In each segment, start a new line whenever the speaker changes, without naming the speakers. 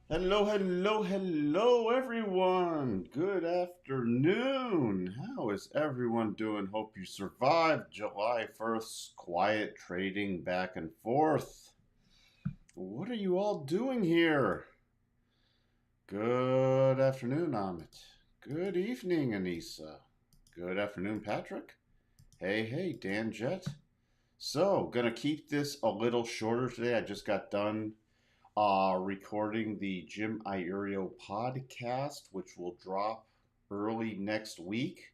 Hello, hello, hello, everyone. Good afternoon. How is everyone doing? Hope you survived July 1st's quiet trading back and forth. What are you all doing here? Good afternoon, Amit. Good evening, Anissa. Good afternoon, Patrick. Hey, Dan Jet. So, gonna keep this a little shorter today. I just got done recording the Jim Iorio podcast, which will drop early next week.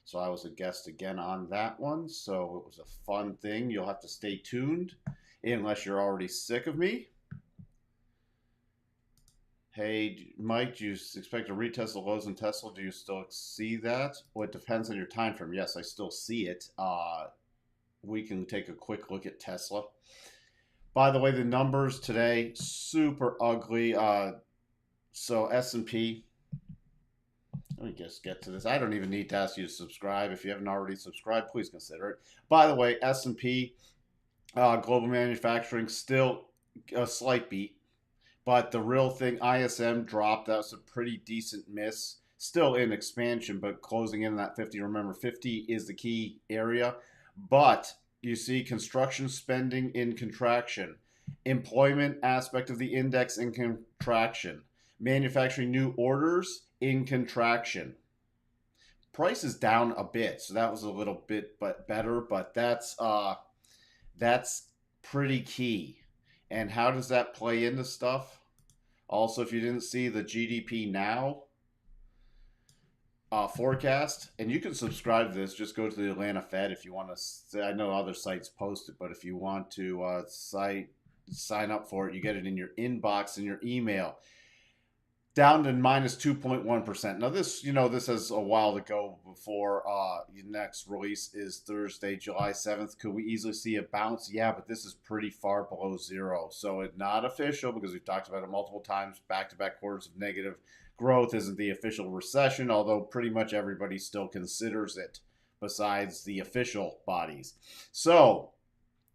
So I was a guest again on that one. So it was a fun thing. You'll have to stay tuned unless you're already sick of me. Hey, Mike, do you expect to retest the lows in Tesla? Do you still see that? Well, it depends on your time frame. Yes, I still see it. We can take a quick look at Tesla. By the way, the numbers today super ugly. So S&P, let me just get to this. I don't even need to ask you to subscribe. If you haven't already subscribed, please consider it. By the way, S&P, global manufacturing, still a slight beat. But the real thing, ISM dropped. That was a pretty decent miss. Still in expansion, but closing in that 50. Remember, 50 is the key area. But you see construction spending in contraction, employment aspect of the index in contraction, manufacturing new orders in contraction. Price is down a bit, so that was a little bit but better, but that's pretty key. And how does that play into stuff? Also, if you didn't see the GDP now forecast, and you can subscribe to this, just go to the Atlanta Fed if you want to. I know other sites post it, but if you want to sign up for it, you get it in your inbox in your email. Down to minus 2.1%. Now this has a while to go before the next release is Thursday, July 7th. Could we easily see a bounce? Yeah, but this is pretty far below zero. So it's not official because we've talked about it multiple times. Back-to-back quarters of negative growth isn't the official recession, although pretty much everybody still considers it besides the official bodies. So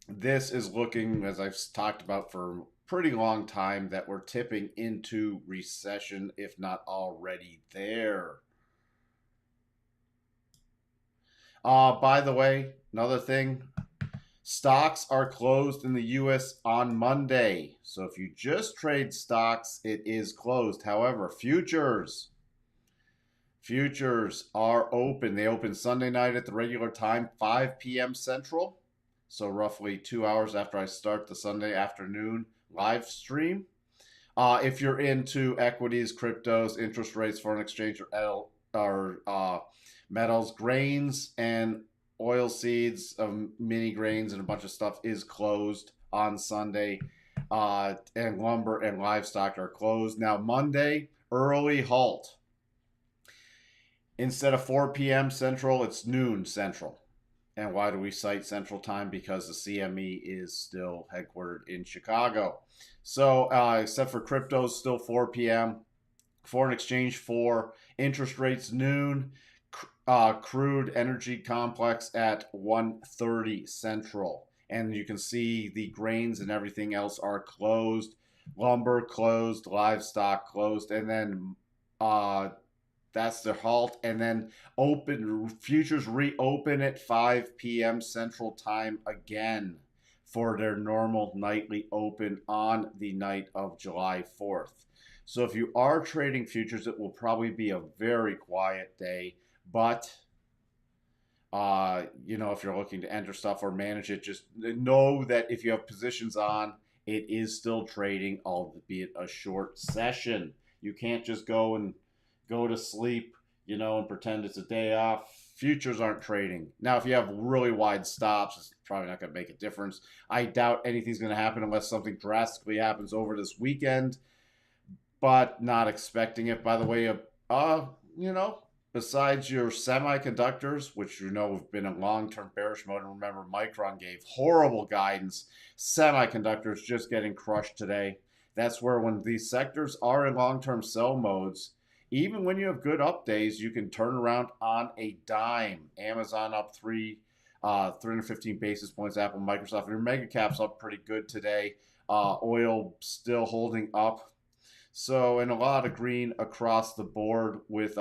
this is looking, as I've talked about for pretty long time, that we're tipping into recession, if not already there. By the way, another thing, stocks are closed in the US on Monday. So if you just trade stocks, it is closed. However, futures are open. They open Sunday night at the regular time, 5 p.m. Central. So roughly 2 hours after I start the Sunday afternoon live stream. If you're into equities, cryptos, interest rates, foreign exchange, or metals, grains, and oil seeds, mini grains, and a bunch of stuff is closed on Sunday. And lumber and livestock are closed. Now, Monday, early halt. Instead of 4 p.m. Central, it's noon Central. And why do we cite Central Time? Because the CME is still headquartered in Chicago. So, except for cryptos, still 4 p.m. Foreign exchange 4. Interest rates noon. Crude energy complex at 1:30 Central. And you can see the grains and everything else are closed. Lumber closed, livestock closed, and then that's their halt. And then open futures reopen at 5 p.m. Central Time again for their normal nightly open on the night of July 4th. So if you are trading futures, it will probably be a very quiet day. But if you're looking to enter stuff or manage it, just know that if you have positions on, it is still trading, albeit a short session. You can't just go to sleep, and pretend it's a day off. Futures aren't trading. Now, if you have really wide stops, it's probably not going to make a difference. I doubt anything's going to happen unless something drastically happens over this weekend, but not expecting it. By the way, besides your semiconductors, which have been in long-term bearish mode, and remember, Micron gave horrible guidance. Semiconductors just getting crushed today. That's where when these sectors are in long-term sell modes, even when you have good up days, you can turn around on a dime. Amazon up 315 basis points. Apple, Microsoft, your mega caps up pretty good today. Oil still holding up. So, and a lot of green across the board with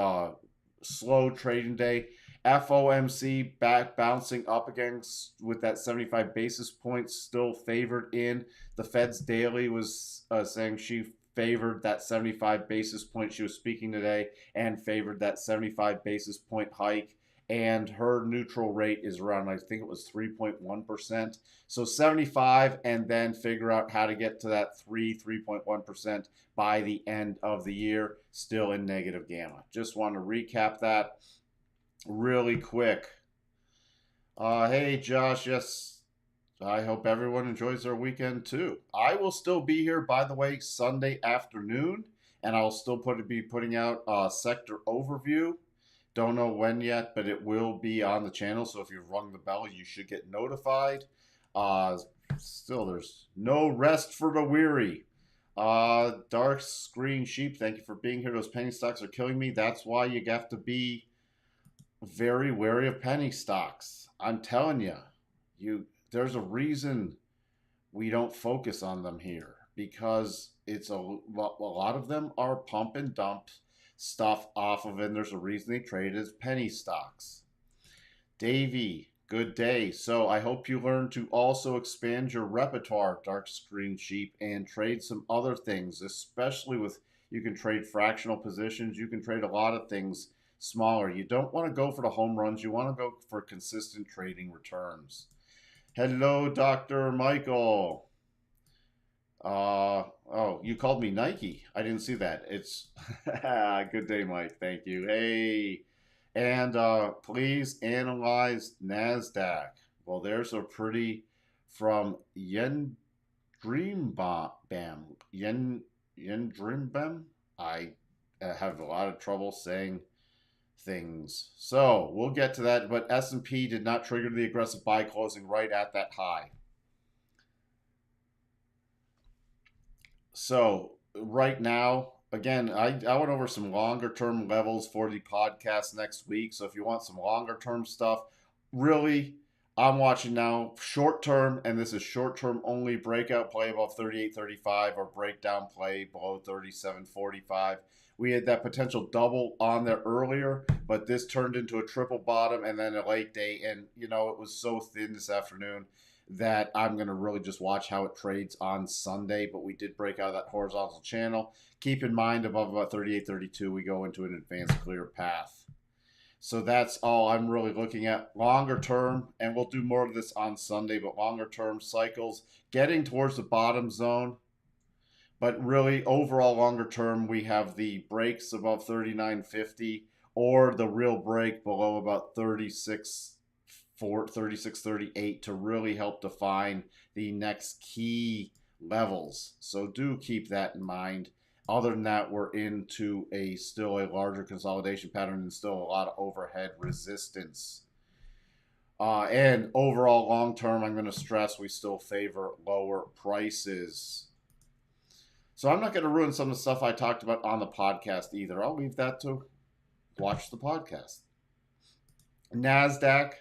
slow trading day. FOMC back bouncing up against with that 75 basis points still favored in. The Fed's daily was saying she favored that 75 basis point. She was speaking today and favored that 75 basis point hike. And her neutral rate is around, I think it was 3.1%. So 75, and then figure out how to get to that 3.1% by the end of the year, still in negative gamma. Just want to recap that really quick. Hey, Josh, yes, I hope everyone enjoys their weekend too. I will still be here, by the way, Sunday afternoon, and I'll still be putting out a sector overview. Don't know when yet, but it will be on the channel. So if you've rung the bell, you should get notified. Uh, Still, there's no rest for the weary. Dark Screen Sheep, thank you for being here. Those penny stocks are killing me. That's why you have to be very wary of penny stocks. I'm telling you, there's a reason we don't focus on them here because a lot of them are pump and dump stuff off of it. And there's a reason they trade as penny stocks. Davey, good day. So I hope you learn to also expand your repertoire, Dark Screen Sheep, and trade some other things, especially with you can trade fractional positions. You can trade a lot of things smaller. You don't want to go for the home runs. You want to go for consistent trading returns. Hello, Dr. Michael. Oh, you called me Nike. I didn't see that. It's good day, Mike. Thank you. Hey, and please analyze Nasdaq. Well, there's a pretty from Yen Dreambam. I have a lot of trouble saying things. So we'll get to that. But S&P did not trigger the aggressive buy, closing right at that high. So right now, again, I went over some longer term levels for the podcast next week. So if you want some longer term stuff, really, I'm watching now short term, and this is short term only breakout play above 38.35 or breakdown play below 37.45. We had that potential double on there earlier, but this turned into a triple bottom and then a late day. And, it was so thin this afternoon that I'm going to really just watch how it trades on Sunday. But we did break out of that horizontal channel. Keep in mind, above about 38.32, we go into an advanced clear path. So that's all I'm really looking at longer term, and we'll do more of this on Sunday, but longer term cycles getting towards the bottom zone. But really, overall longer term, we have the breaks above 39.50 or the real break below about 36.38 to really help define the next key levels. So do keep that in mind. Other than that, we're into still a larger consolidation pattern and still a lot of overhead resistance. And overall, long term, I'm going to stress we still favor lower prices. So I'm not going to ruin some of the stuff I talked about on the podcast either. I'll leave that to watch the podcast. Nasdaq,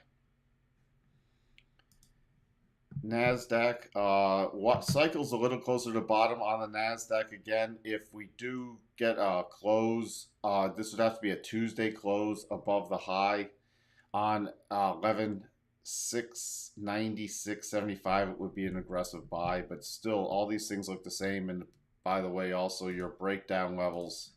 what cycle's a little closer to bottom on the Nasdaq again. If we do get a close, this would have to be a Tuesday close above the high on 11,696.75. It would be an aggressive buy, but still, all these things look the same. And by the way, also your breakdown levels.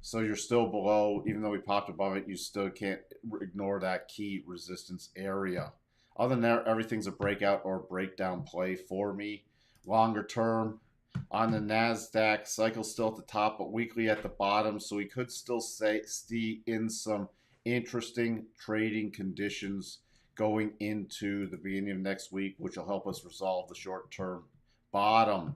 So you're still below, even though we popped above it, you still can't ignore that key resistance area. Other than that, everything's a breakout or breakdown play for me. Longer term, on the Nasdaq, cycle still at the top, but weekly at the bottom. So we could still see in some interesting trading conditions going into the beginning of next week, which will help us resolve the short-term bottom.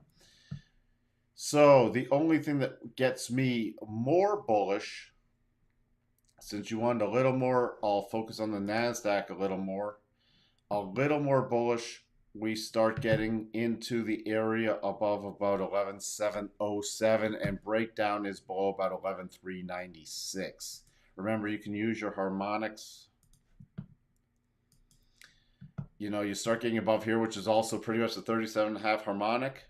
So the only thing that gets me more bullish, since you wanted a little more, I'll focus on the Nasdaq a little more bullish. We start getting into the area above about 11,707, and breakdown is below about 11,396. Remember, you can use your harmonics. You start getting above here, which is also pretty much the 37.5 harmonic.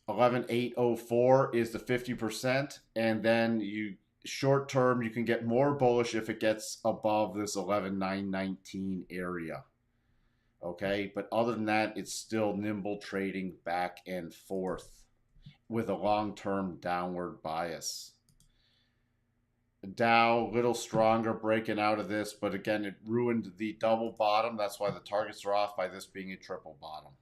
11,804 is the 50%, and then you short term you can get more bullish if it gets above this 11,919 area. Okay, but other than that, it's still nimble trading back and forth with a long-term downward bias. Dow, little stronger breaking out of this, but again, it ruined the double bottom. That's why the targets are off by this being a triple bottom.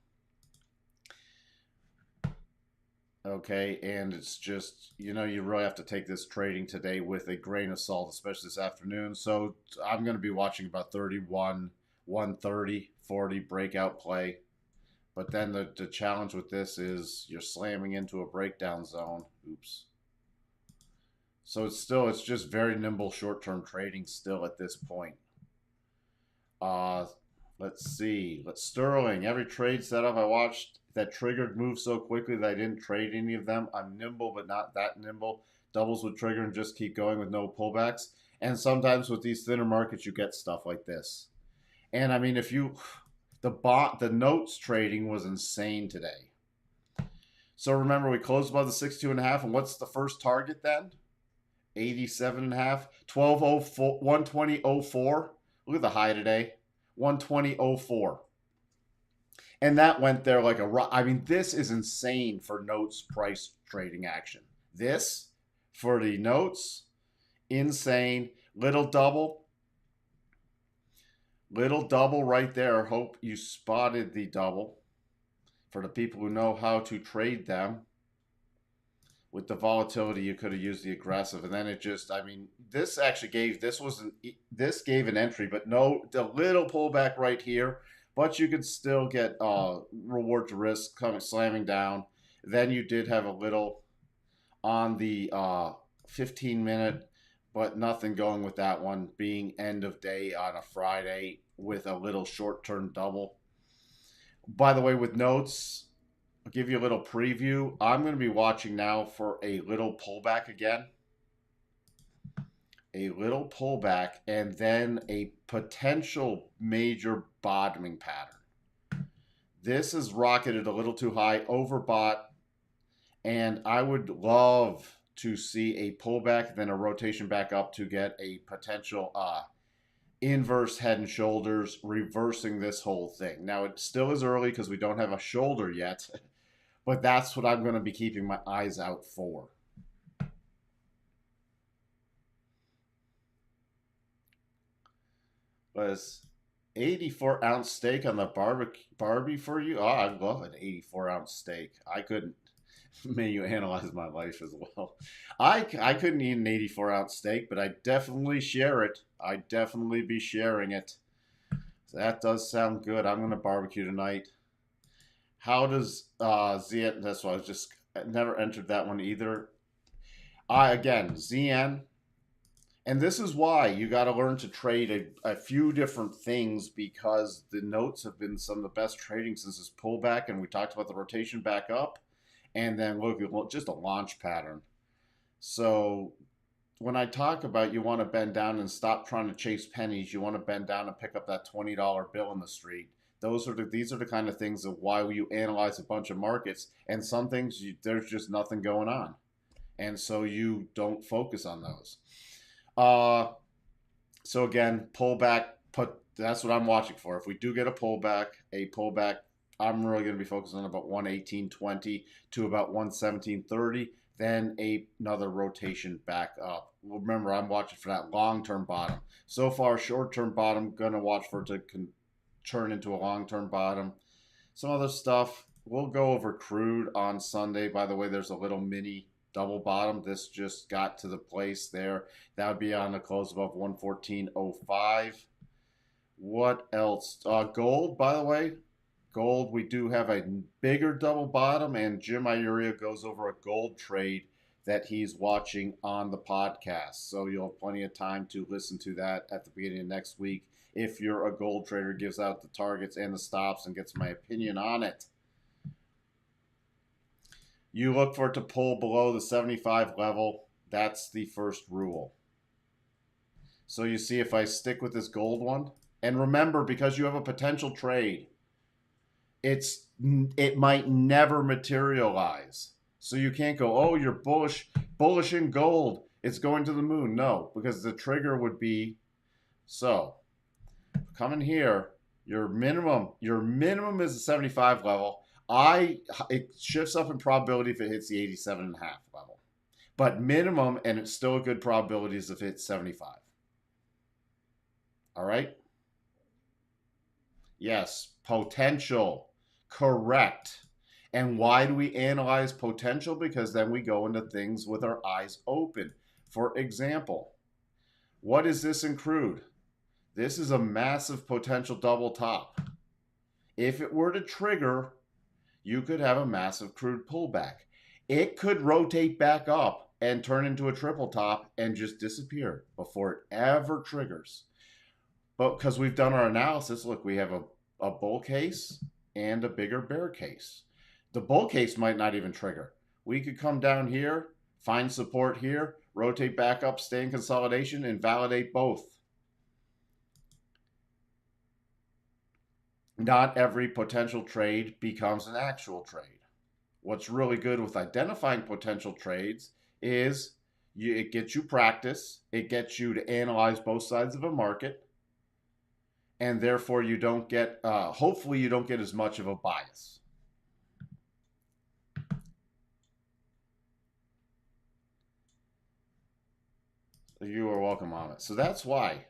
Okay, and it's just, you really have to take this trading today with a grain of salt, especially this afternoon. So I'm going to be watching about 31, 130, 40 breakout play. But then the challenge with this is you're slamming into a breakdown zone. Oops. So it's just very nimble short-term trading still at this point. Let's see. Sterling, every trade setup I watched that triggered moved so quickly that I didn't trade any of them. I'm nimble, but not that nimble. Doubles would trigger and just keep going with no pullbacks. And sometimes with these thinner markets, you get stuff like this. And I mean, the notes trading was insane today. So remember, we closed above the 62.5, and what's the first target then? 87.5, 1204, 120.04. Look at the high today, 120.04. And that went there like a rock. I mean, this is insane for notes price trading action. This, for the notes, insane. Little double right there. Hope you spotted the double. For the people who know how to trade them, with the volatility, you could have used the aggressive, and then it just, I mean, this gave an entry, but no, the little pullback right here, but you could still get reward to risk coming slamming down. Then you did have a little on the 15-minute, but nothing going with that one being end of day on a Friday with a little short-term double. By the way, with notes, I'll give you a little preview. I'm going to be watching now for a little pullback again. A little pullback and then a potential major bottoming pattern. This is rocketed a little too high, overbought, and I would love to see a pullback, then a rotation back up to get a potential inverse head and shoulders, reversing this whole thing. Now, it still is early because we don't have a shoulder yet, but that's what I'm going to be keeping my eyes out for. Was 84-ounce steak on the Barbie for you? Oh, I love an 84-ounce steak. I couldn't. May you analyze my life as well. I couldn't eat an 84-ounce steak, but I definitely share it. I'd definitely be sharing it. So that does sound good. I'm going to barbecue tonight. How does ZN, that's why I never entered that one either. Again, ZN, and this is why you got to learn to trade a few different things, because the notes have been some of the best trading since this pullback, and we talked about the rotation back up. And then look at just a launch pattern. So when I talk about you want to bend down and stop trying to chase pennies, you want to bend down and pick up that $20 bill in the street. These are the kind of things of why you analyze a bunch of markets, and some things there's just nothing going on, and so you don't focus on those. So again, pullback. That's what I'm watching for. If we do get a pullback, I'm really going to be focusing on about 118.20 to about 117.30, then another rotation back up. Remember, I'm watching for that long-term bottom. So far, short-term bottom, going to watch for it to turn into a long-term bottom. Some other stuff, we'll go over crude on Sunday. By the way, there's a little mini double bottom. This just got to the place there. That would be on the close above 114.05. What else? Gold, by the way. Gold, we do have a bigger double bottom, and Jim Iuria goes over a gold trade that he's watching on the podcast. So you'll have plenty of time to listen to that at the beginning of next week. If you're a gold trader, gives out the targets and the stops and gets my opinion on it. You look for it to pull below the 75 level. That's the first rule. So you see if I stick with this gold one. And remember, because you have a potential trade, it might never materialize. So you can't go, oh, you're bullish in gold. It's going to the moon. No, because the trigger would be, so come in here. Your minimum is the 75 level. It shifts up in probability if it hits the 87.5 level. But minimum, and it's still a good probability, is if it hits 75. All right? Yes, potential. Correct. And why do we analyze potential? Because then we go into things with our eyes open. For example, what is this in crude? This is a massive potential double top. If it were to trigger, you could have a massive crude pullback. It could rotate back up and turn into a triple top and just disappear before it ever triggers. But because we've done our analysis, look, we have a bull case and a bigger bear case. The bull case might not even trigger. We could come down here, find support here, rotate back up, stay in consolidation, and validate both. Not every potential trade becomes an actual trade. What's really good with identifying potential trades is it gets you practice, it gets you to analyze both sides of a market, and therefore you don't get, hopefully you don't get as much of a bias. You are welcome, Amit. So that's why,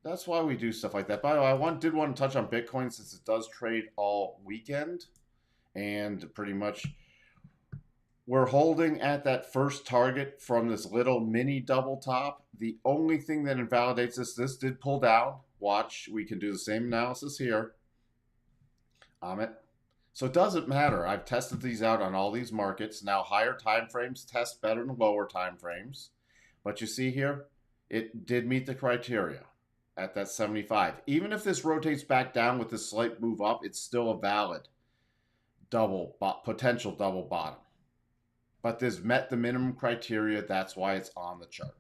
that's why we do stuff like that. By the way, I did want to touch on Bitcoin since it does trade all weekend, and pretty much we're holding at that first target from this little mini double top. The only thing that invalidates this did pull down. Watch, we can do the same analysis here. Amit. So it doesn't matter. I've tested these out on all these markets. Now higher time frames test better than lower time frames. But you see here, it did meet the criteria at that 75. Even if this rotates back down with this slight move up, it's still a valid potential double bottom. But this met the minimum criteria. That's why it's on the chart.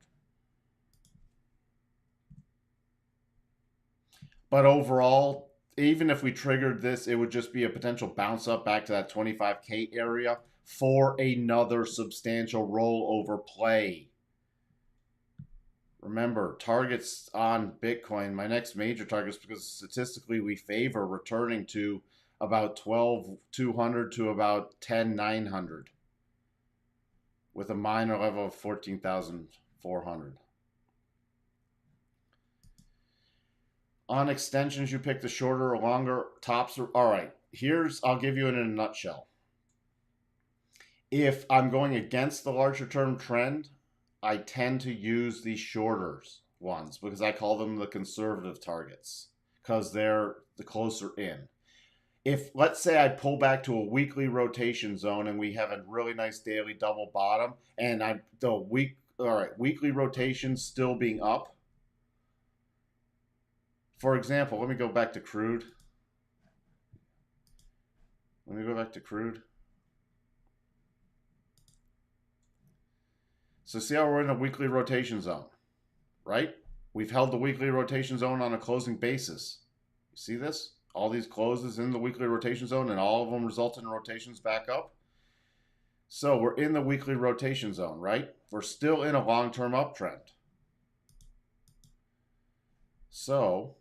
But overall, even if we triggered this, it would just be a potential bounce up back to that 25K area for another substantial rollover play. Remember, targets on Bitcoin, my next major target is because statistically we favor returning to about 12,200 to about 10,900 with a minor level of 14,400. On extensions, you pick the shorter or longer tops. All right, I'll give you it in a nutshell. If I'm going against the larger term trend, I tend to use the shorter ones because I call them the conservative targets because they're the closer in. If, let's say, I pull back to a weekly rotation zone and we have a really nice daily double bottom and weekly rotation still being up. For example, let me go back to crude. So see how we're in a weekly rotation zone, right? We've held the weekly rotation zone on a closing basis. You see this? All these closes in the weekly rotation zone and all of them result in rotations back up. So we're in the weekly rotation zone, right? We're still in a long-term uptrend. So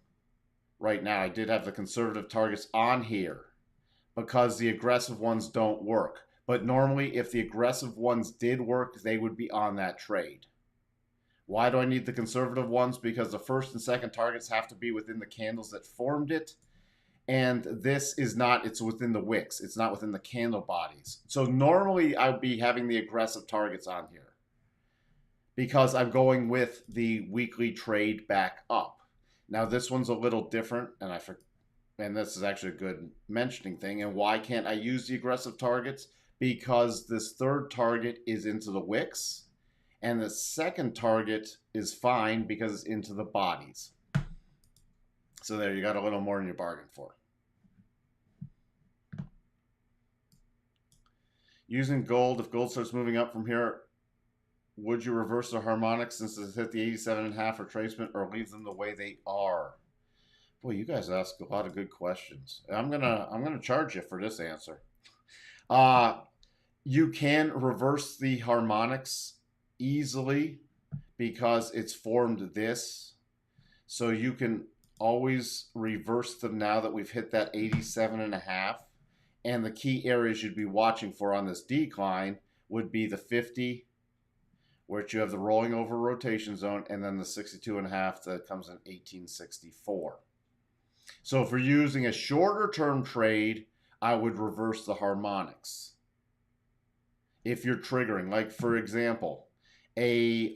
right now I did have the conservative targets on here because the aggressive ones don't work. But normally, if the aggressive ones did work, they would be on that trade. Why do I need the conservative ones? Because the first and second targets have to be within the candles that formed it. And this is not, it's within the wicks. It's not within the candle bodies. So normally, I'd be having the aggressive targets on here because I'm going with the weekly trade back up. Now, this one's a little different, and this is actually a good mentioning thing. And why can't I use the aggressive targets? Because this third target is into the wicks and the second target is fine because it's into the bodies. So there, you got a little more than you bargained for. Using gold, if gold starts moving up from here, would you reverse the harmonics since it's hit the 87.5 retracement or leave them the way they are? Boy, you guys ask a lot of good questions. I'm gonna charge you for this answer. You can reverse the harmonics easily because it's formed this. So you can always reverse them now that we've hit that 87.5. And the key areas you'd be watching for on this decline would be the 50, which you have the rolling over rotation zone, and then the 62.5 that comes in 1864. So if we're using a shorter term trade, I would reverse the harmonics. If you're triggering, like for example, I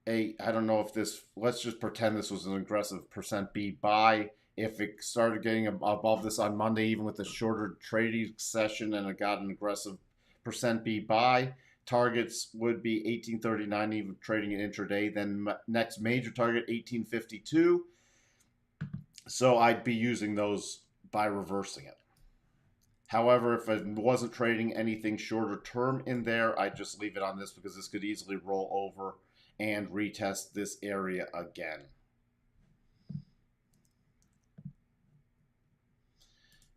don't know if this, let's just pretend this was an aggressive percent B buy. If it started getting above this on Monday, even with a shorter trading session, and it got an aggressive percent B buy, targets would be 1839 even trading in intraday. Then next major target 1852. So I'd be using those by reversing it. However, if I wasn't trading anything shorter term in there, I'd just leave it on this because this could easily roll over and retest this area again.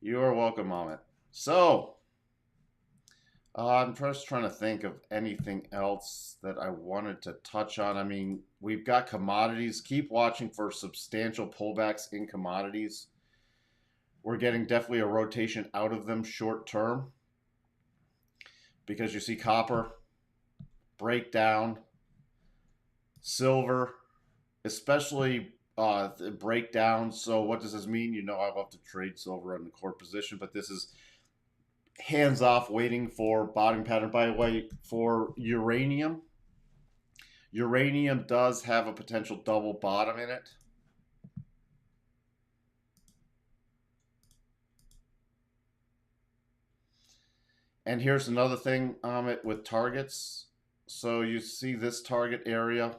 You are welcome, Amit. So, I'm just trying to think of anything else that I wanted to touch on. I mean, we've got commodities. Keep watching for substantial pullbacks in commodities. We're getting definitely a rotation out of them short term because you see copper break down, silver, especially breakdown. So what does this mean? You know, I love to trade silver in the core position, but this is hands off waiting for bottom pattern. By the way, for uranium does have a potential double bottom in it. And here's another thing with targets. So you see this target area.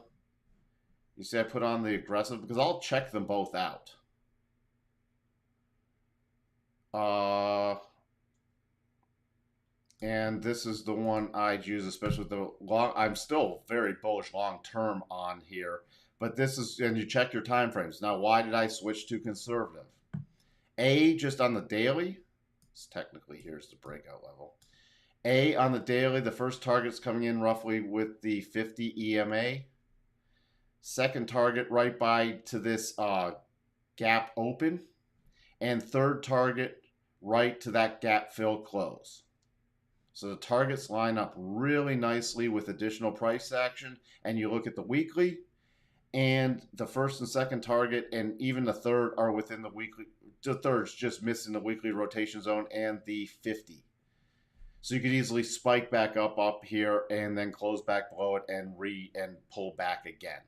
You see I put on the aggressive because I'll check them both out. And this is the one I'd use, especially with the long. I'm still very bullish long term on here, but this is, and you check your time frames. Now, why did I switch to conservative? Just on the daily, it's technically here's the breakout level. On the daily, the first target's coming in roughly with the 50 EMA. Second target right by to this gap open, and third target right to that gap fill close. So the targets line up really nicely with additional price action, and you look at the weekly, and the first and second target and even the third are within the weekly. The third's just missing the weekly rotation zone and the 50. So you could easily spike back up here and then close back below it and pull back again.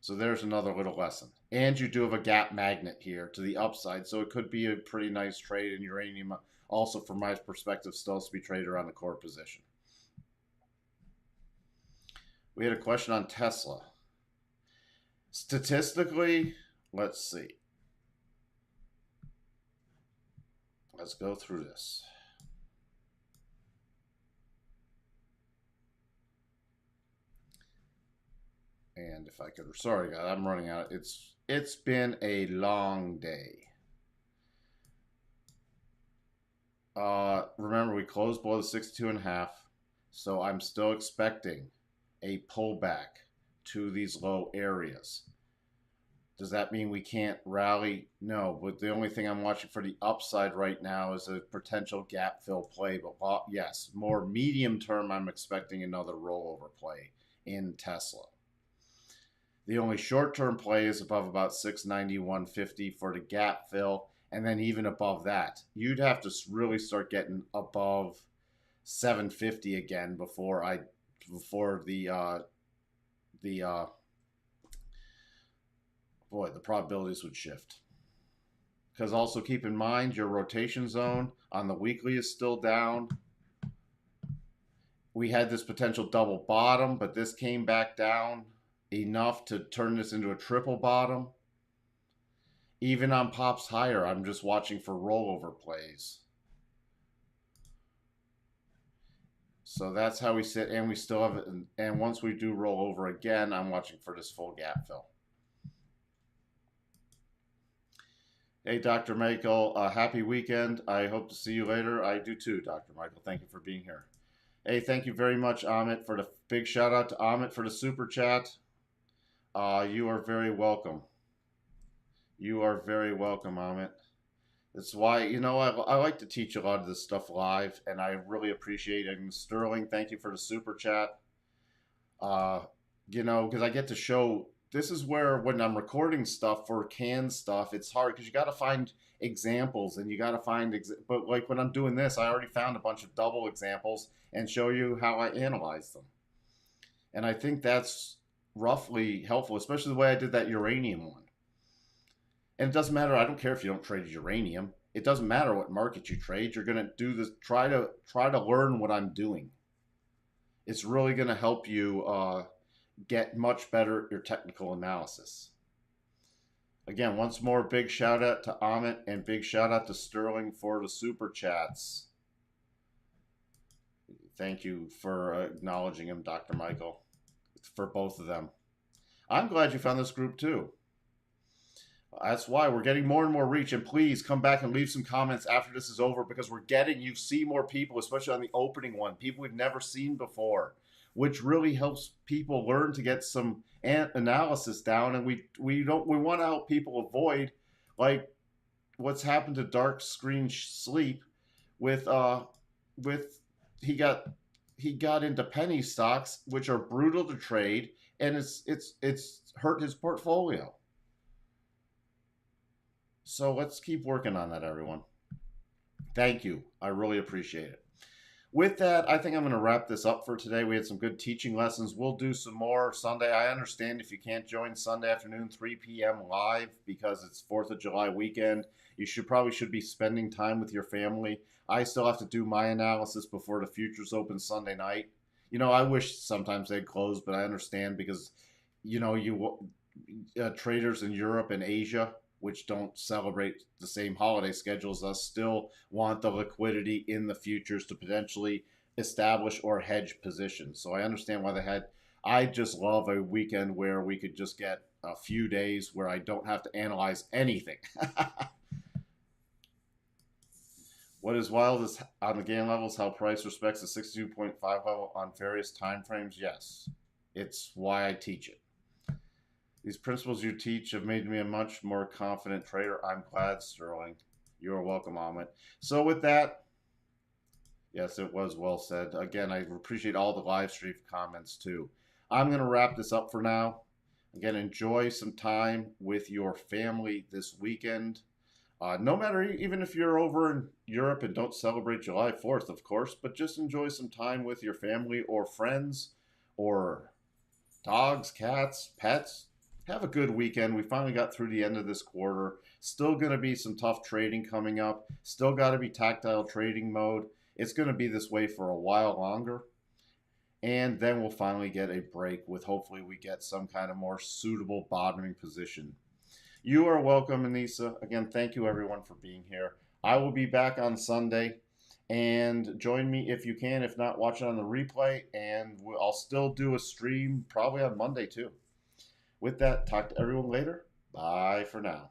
So there's another little lesson. And you do have a gap magnet here to the upside, so it could be a pretty nice trade in uranium. Also, from my perspective, still to be traded around the core position. We had a question on Tesla. Statistically, let's see. Let's go through this. And if I could, sorry guys, I'm running out. It's been a long day. Remember, we closed below the 62.5, so I'm still expecting a pullback to these low areas. Does that mean we can't rally? No, but the only thing I'm watching for the upside right now is a potential gap fill play. But yes, more medium term, I'm expecting another rollover play in Tesla. The only short-term play is above about 691.50 for the gap fill, and then even above that, you'd have to really start getting above 750 again before the probabilities would shift. Because also keep in mind your rotation zone on the weekly is still down. We had this potential double bottom, but this came back down enough to turn this into a triple bottom. Even on pops higher, I'm just watching for rollover plays. So that's how we sit, and we still have it. And once we do roll over again, I'm watching for this full gap fill. Hey, Dr. Michael, happy weekend. I hope to see you later. I do too, Dr. Michael. Thank you for being here. Hey, thank you very much, Amit, for the big shout out to Amit for the super chat. You are very welcome. You are very welcome, Amit. That's why, I like to teach a lot of this stuff live, and I really appreciate it. And Sterling, thank you for the super chat. Uh, because I get to show this is where when I'm recording stuff for canned stuff, it's hard because you got to find examples and you got to find, but like when I'm doing this, I already found a bunch of double examples and show you how I analyze them. And I think that's roughly helpful, especially the way I did that uranium one. And it doesn't matter. I don't care if you don't trade uranium. It doesn't matter what market you trade. You're gonna do this. Try to learn what I'm doing. It's really gonna help you get much better at your technical analysis. Again, once more, big shout out to Amit and big shout out to Sterling for the super chats. Thank you for acknowledging him, Dr. Michael, for both of them. I'm glad you found this group too. That's why we're getting more and more reach. And please come back and leave some comments after this is over because you see more people, especially on the opening one, people we've never seen before, which really helps people learn to get some analysis down. And we want to help people avoid like what's happened to dark screen sleep with he got into penny stocks, which are brutal to trade, and it's hurt his portfolio. So let's keep working on that, everyone. Thank you. I really appreciate it. With that, I think I'm going to wrap this up for today. We had some good teaching lessons. We'll do some more Sunday. I understand if you can't join Sunday afternoon, 3 p.m. live because it's 4th of July weekend. You probably should be spending time with your family. I still have to do my analysis before the futures open Sunday night. I wish sometimes they'd close, but I understand because, traders in Europe and Asia, which don't celebrate the same holiday schedule as us, still want the liquidity in the futures to potentially establish or hedge positions. So I understand why they had. I just love a weekend where we could just get a few days where I don't have to analyze anything. What is wild is on the gain levels how price respects the 62.5 level on various time frames. Yes, it's why I teach it. These principles you teach have made me a much more confident trader. I'm glad, Sterling. You are welcome, Amit. So with that, yes, it was well said. Again, I appreciate all the live stream comments too. I'm going to wrap this up for now. Again, enjoy some time with your family this weekend. No matter, even if you're over in Europe and don't celebrate July 4th, of course, but just enjoy some time with your family or friends or dogs, cats, pets. Have a good weekend. We finally got through the end of this quarter. Still going to be some tough trading coming up. Still got to be tactile trading mode. It's going to be this way for a while longer. And then we'll finally get a break with hopefully we get some kind of more suitable bottoming position. You are welcome, Anissa. Again, thank you everyone for being here. I will be back on Sunday. And join me if you can. If not, watch it on the replay. And I'll still do a stream probably on Monday too. With that, talk to everyone later. Bye for now.